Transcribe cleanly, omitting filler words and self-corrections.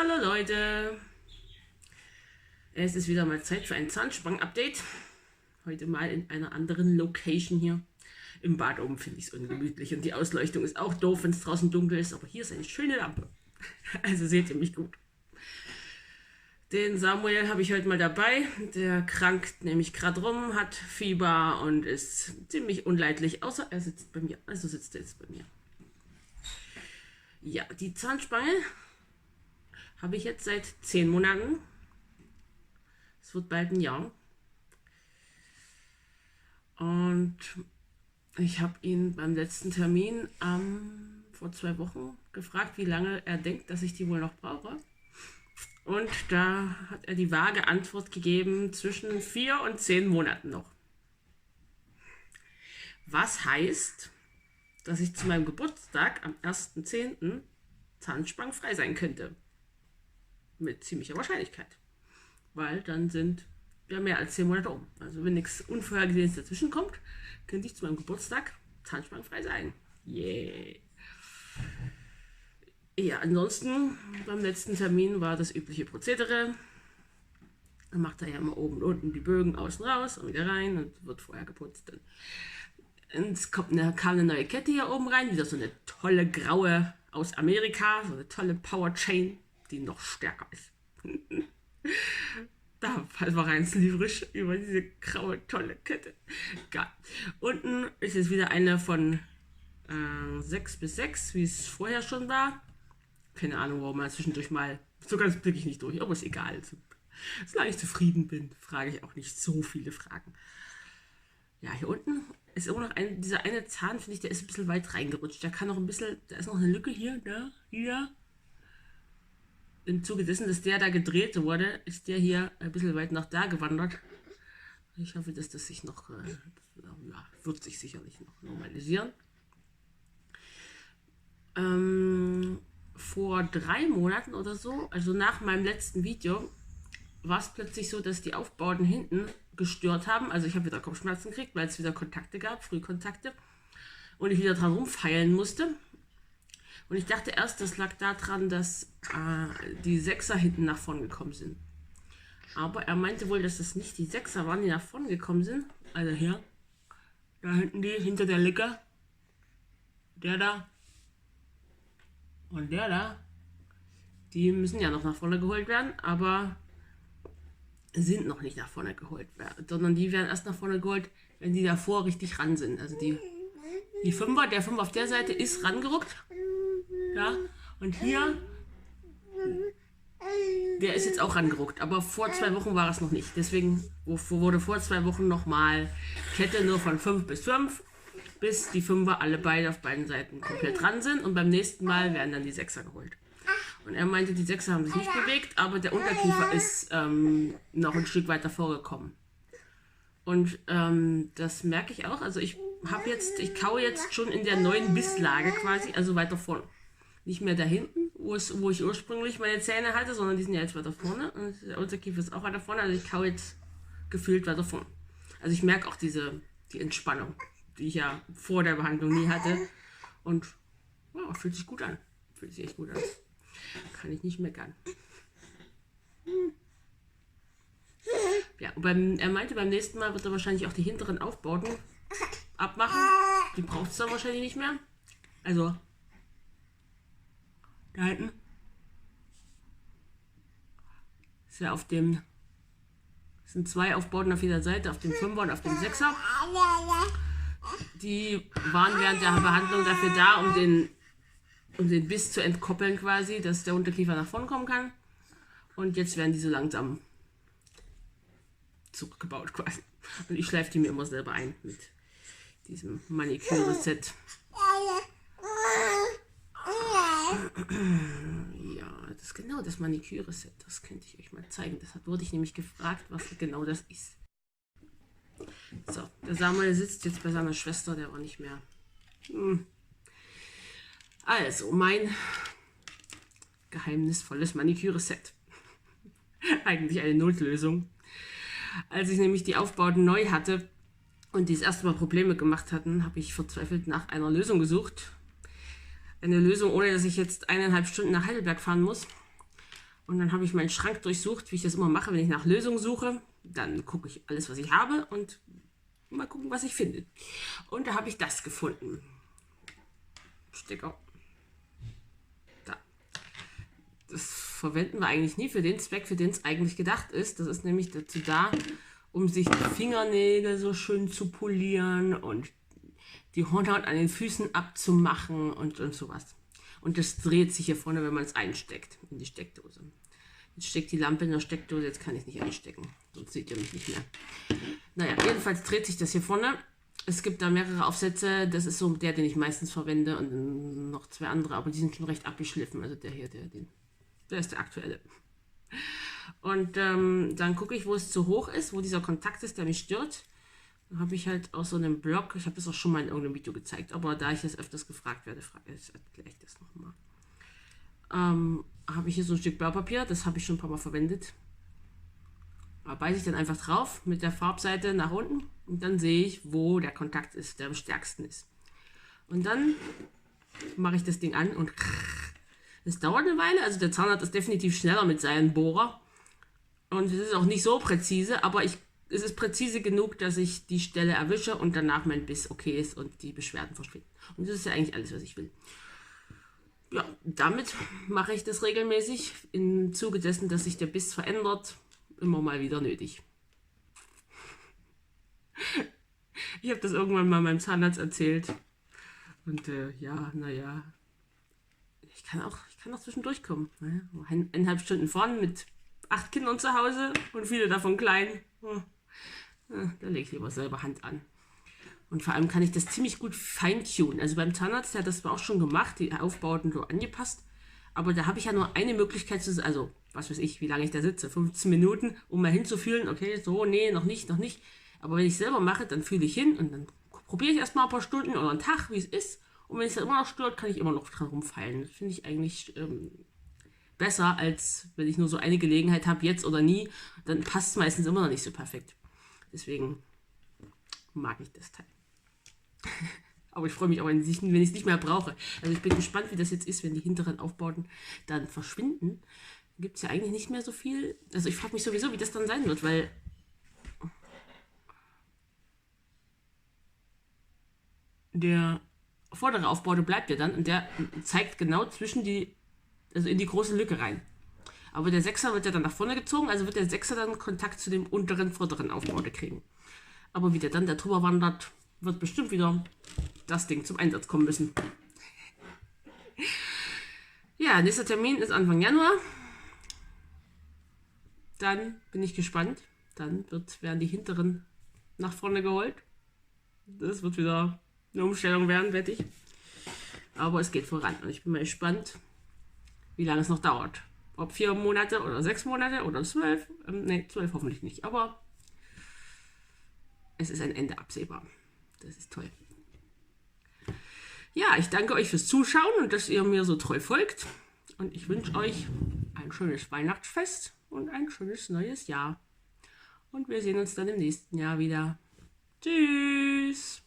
Hallo Leute, es ist wieder mal Zeit für ein Zahnspangen-Update. Heute mal in einer anderen Location hier. Im Bad oben finde ich es ungemütlich und die Ausleuchtung ist auch doof, wenn es draußen dunkel ist, aber hier ist eine schöne Lampe. Also seht ihr mich gut. Den Samuel habe ich heute mal dabei. Der krankt nämlich gerade rum, hat Fieber und ist ziemlich unleidlich, außer er sitzt bei mir. Also sitzt er jetzt bei mir. Ja, die Zahnspange habe ich jetzt seit 10 Monaten. Es wird bald ein Jahr. Und ich habe ihn beim letzten Termin vor 2 Wochen gefragt, wie lange er denkt, dass ich die wohl noch brauche. Und da hat er die vage Antwort gegeben, zwischen 4 und 10 Monaten noch. Was heißt, dass ich zu meinem Geburtstag am 1.10. zahnspangenfrei sein könnte. Mit ziemlicher Wahrscheinlichkeit. Weil dann sind ja mehr als 10 Monate um. Also wenn nichts Unvorhergesehenes dazwischen kommt, könnte ich zu meinem Geburtstag zahnspangenfrei sein. Yeah. Ja, ansonsten beim letzten Termin war das übliche Prozedere. Dann macht er ja immer oben und unten die Bögen außen raus und wieder rein und wird vorher geputzt. Es kam eine neue Kette hier oben rein, wieder so eine tolle graue aus Amerika, so eine tolle Power Chain, die noch stärker ist. Da war rein sliverisch über diese graue tolle Kette. Geil. Unten ist jetzt wieder eine von 6 bis 6, wie es vorher schon war. Keine Ahnung, warum man zwischendurch mal, so ganz blicke ich nicht durch, aber ist egal. Solange ich zufrieden bin, frage ich auch nicht so viele Fragen. Ja, hier unten ist immer noch dieser eine Zahn, finde ich, der ist ein bisschen weit reingerutscht. Der kann noch ein bisschen, da ist noch eine Lücke hier, da, hier. Im Zuge dessen, dass der da gedreht wurde, ist der hier ein bisschen weit nach da gewandert. Ich hoffe, dass das sich noch, wird sich sicherlich noch normalisieren. Vor 3 Monaten oder so, also nach meinem letzten Video, war es plötzlich so, dass die Aufbauten hinten gestört haben. Also ich habe wieder Kopfschmerzen gekriegt, weil es wieder Kontakte gab, Frühkontakte. Und ich wieder dran rumfeilen musste. Und ich dachte erst, das lag daran, dass die 6er hinten nach vorn gekommen sind. Aber er meinte wohl, dass das nicht die 6er waren, die nach vorn gekommen sind. Also hier, da hinten die, hinter der Lücke. Der da. Und der da. Die müssen ja noch nach vorne geholt werden, aber sind noch nicht nach vorne geholt werden, sondern die werden erst nach vorne geholt, wenn die davor richtig ran sind. Also der 5er auf der Seite ist rangerückt. Ja, und hier, der ist jetzt auch rangerückt, aber vor 2 Wochen war es noch nicht. Deswegen wurde vor 2 Wochen nochmal Kette nur von 5 bis 5, bis die 5er alle beide auf beiden Seiten komplett dran sind und beim nächsten Mal werden dann die 6er geholt. Und er meinte, die 6er haben sich nicht bewegt, aber der Unterkiefer ist noch ein Stück weiter vorgekommen. Und das merke ich auch. Also ich kaue jetzt schon in der neuen Bisslage quasi, also weiter vorne. Nicht mehr da hinten, wo ich ursprünglich meine Zähne hatte, sondern die sind ja jetzt weiter vorne. Und der Unterkiefer ist auch weiter vorne, also ich kaue jetzt gefühlt weiter vorne. Also ich merke auch die Entspannung, die ich ja vor der Behandlung nie hatte. Und ja, fühlt sich gut an. Fühlt sich echt gut an. Kann ich nicht meckern. Ja, und er meinte, beim nächsten Mal wird er wahrscheinlich auch die hinteren Aufbauten abmachen. Die braucht es dann wahrscheinlich nicht mehr. Also, da hinten ist ja sind 2 Aufbauten auf jeder Seite, auf dem 5er und auf dem 6er. Die waren während der Behandlung dafür da, um den Biss zu entkoppeln quasi, dass der Unterkiefer nach vorne kommen kann. Und jetzt werden die so langsam zurückgebaut quasi. Und ich schleife die mir immer selber ein mit diesem Maniküre-Set. Ja, das Maniküre-Set, das könnte ich euch mal zeigen. Deshalb wurde ich nämlich gefragt, was genau das ist. So, der Samuel sitzt jetzt bei seiner Schwester, der war nicht mehr. Also, mein geheimnisvolles Maniküre-Set. Eigentlich eine Notlösung. Als ich nämlich die Aufbauten neu hatte und die das erste Mal Probleme gemacht hatten, habe ich verzweifelt nach einer Lösung gesucht. Eine Lösung, ohne dass ich jetzt 1,5 Stunden nach Heidelberg fahren muss. Und dann habe ich meinen Schrank durchsucht, wie ich das immer mache, wenn ich nach Lösungen suche. Dann gucke ich alles, was ich habe und mal gucken, was ich finde. Und da habe ich das gefunden. Stecker. Da. Das verwenden wir eigentlich nie für den Zweck, für den es eigentlich gedacht ist. Das ist nämlich dazu da, um sich die Fingernägel so schön zu polieren und die Hornhaut an den Füßen abzumachen und sowas. Und das dreht sich hier vorne, wenn man es einsteckt in die Steckdose. Jetzt steckt die Lampe in der Steckdose, jetzt kann ich es nicht einstecken. Sonst seht ihr mich nicht mehr. Naja, jedenfalls dreht sich das hier vorne. Es gibt da mehrere Aufsätze. Das ist so der, den ich meistens verwende und noch zwei andere, aber die sind schon recht abgeschliffen. Also der hier, der ist der aktuelle. Und dann gucke ich, wo es zu hoch ist, wo dieser Kontakt ist, der mich stört. Dann habe ich halt auch so einen Block. Ich habe das auch schon mal in irgendeinem Video gezeigt, aber da ich jetzt öfters gefragt werde, erkläre ich das nochmal. Habe ich hier so ein Stück Blaupapier, das habe ich schon ein paar Mal verwendet. Da beiße ich dann einfach drauf mit der Farbseite nach unten und dann sehe ich, wo der Kontakt ist, der am stärksten ist. Und dann mache ich das Ding an und es dauert eine Weile. Also der Zahnarzt ist definitiv schneller mit seinen Bohrer und es ist auch nicht so präzise, aber es ist präzise genug, dass ich die Stelle erwische und danach mein Biss okay ist und die Beschwerden verschwinden. Und das ist ja eigentlich alles, was ich will. Ja, damit mache ich das regelmäßig. Im Zuge dessen, dass sich der Biss verändert, immer mal wieder nötig. Ich habe das irgendwann mal meinem Zahnarzt erzählt. Und ja, naja. Ich kann auch zwischendurch kommen. Ne? 1,5 Stunden fahren mit 8 Kindern zu Hause und viele davon klein. Da lege ich lieber selber Hand an. Und vor allem kann ich das ziemlich gut feintunen. Also beim Zahnarzt, der hat das zwar auch schon gemacht, die Aufbauten so angepasst. Aber da habe ich ja nur eine Möglichkeit, also was weiß ich, wie lange ich da sitze, 15 Minuten, um mal hinzufühlen, okay, so, nee, noch nicht. Aber wenn ich selber mache, dann fühle ich hin und dann probiere ich erstmal ein paar Stunden oder einen Tag, wie es ist. Und wenn es dann immer noch stört, kann ich immer noch dran rumfeilen. Das finde ich eigentlich besser, als wenn ich nur so eine Gelegenheit habe, jetzt oder nie. Dann passt es meistens immer noch nicht so perfekt. Deswegen mag ich das Teil. Aber ich freue mich auch, wenn ich es nicht mehr brauche. Also ich bin gespannt, wie das jetzt ist, wenn die hinteren Aufbauten dann verschwinden. Gibt es ja eigentlich nicht mehr so viel. Also ich frage mich sowieso, wie das dann sein wird, weil der vordere Aufbau bleibt ja dann und der zeigt genau also in die große Lücke rein. Aber der Sechser wird ja dann nach vorne gezogen, also wird der Sechser dann Kontakt zu dem unteren, vorderen Aufbau kriegen. Aber wie der dann da drüber wandert, wird bestimmt wieder das Ding zum Einsatz kommen müssen. Ja, nächster Termin ist Anfang Januar. Dann bin ich gespannt. Dann werden die hinteren nach vorne geholt. Das wird wieder eine Umstellung werden, wette ich. Aber es geht voran und ich bin mal gespannt, wie lange es noch dauert. Ob 4 Monate oder 6 Monate oder 12. 12 hoffentlich nicht. Aber es ist ein Ende absehbar. Das ist toll. Ja, ich danke euch fürs Zuschauen und dass ihr mir so treu folgt. Und ich wünsche euch ein schönes Weihnachtsfest und ein schönes neues Jahr. Und wir sehen uns dann im nächsten Jahr wieder. Tschüss!